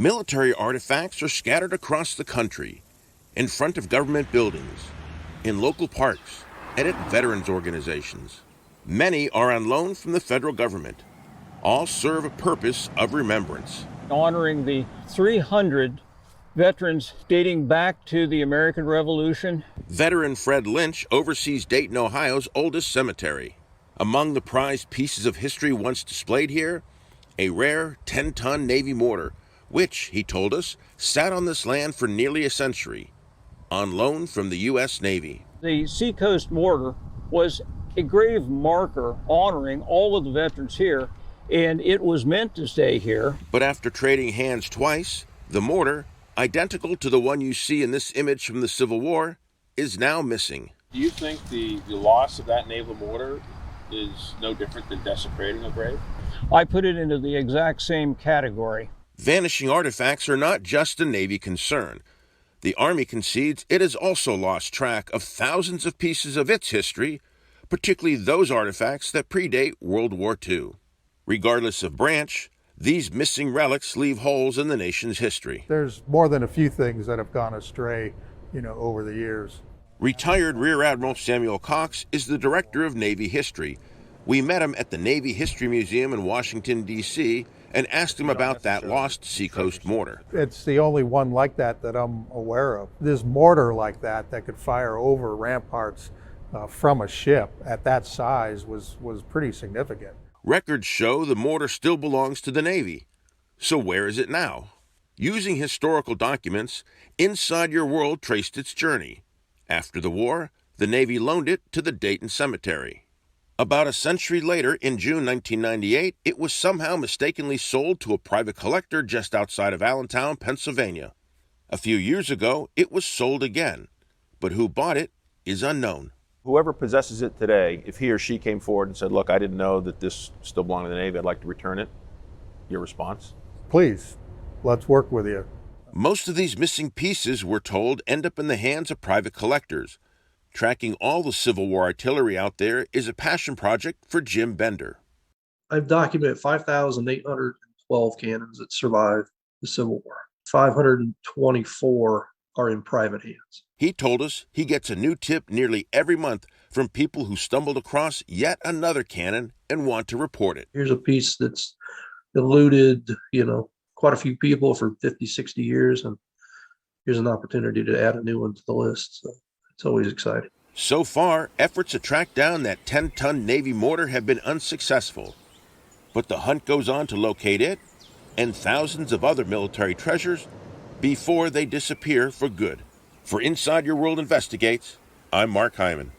Military artifacts are scattered across the country, in front of government buildings, in local parks, and at veterans organizations. Many are on loan from the federal government. All serve a purpose of remembrance. Honoring the 300 veterans dating back to the American Revolution. Veteran Fred Lynch oversees Dayton, Ohio's oldest cemetery. Among the prized pieces of history once displayed here, a rare 10-ton Navy mortar, which, he told us, sat on this land for nearly a century, on loan from the U.S. Navy. The Seacoast mortar was a grave marker honoring all of the veterans here, and it was meant to stay here. But after trading hands twice, the mortar, identical to the one you see in this image from the Civil War, is now missing. Do you think the loss of that naval mortar is no different than desecrating a grave? I put it into the exact same category. Vanishing artifacts are not just a Navy concern. The Army concedes it has also lost track of thousands of pieces of its history, particularly those artifacts that predate World War II. Regardless of branch, these missing relics leave holes in the nation's history. There's more than a few things that have gone astray, over the years. Retired Rear Admiral Samuel Cox is the director of Navy history. We met him at the Navy History Museum in Washington, D.C., and asked him about that lost Seacoast mortar. It's the only one like that I'm aware of. This mortar like that could fire over ramparts from a ship at that size was pretty significant. Records show the mortar still belongs to the Navy. So where is it now? Using historical documents, Inside Your World traced its journey. After the war, the Navy loaned it to the Dayton Cemetery. About a century later, in June 1998, it was somehow mistakenly sold to a private collector just outside of Allentown, Pennsylvania. A few years ago, it was sold again, but who bought it is unknown. Whoever possesses it today, if he or she came forward and said, look, I didn't know that this still belonged to the Navy, I'd like to return it, your response? Please, let's work with you. Most of these missing pieces, we're told, end up in the hands of private collectors. Tracking all the Civil War artillery out there is a passion project for Jim Bender. I've documented 5,812 cannons that survived the Civil War. 524 are in private hands. He told us he gets a new tip nearly every month from people who stumbled across yet another cannon and want to report it. Here's a piece that's eluded, quite a few people for 50, 60 years, and here's an opportunity to add a new one to the list. So it's always exciting. So far, efforts to track down that 10-ton Navy mortar have been unsuccessful. But the hunt goes on to locate it and thousands of other military treasures before they disappear for good. For Inside Your World Investigates, I'm Mark Hyman.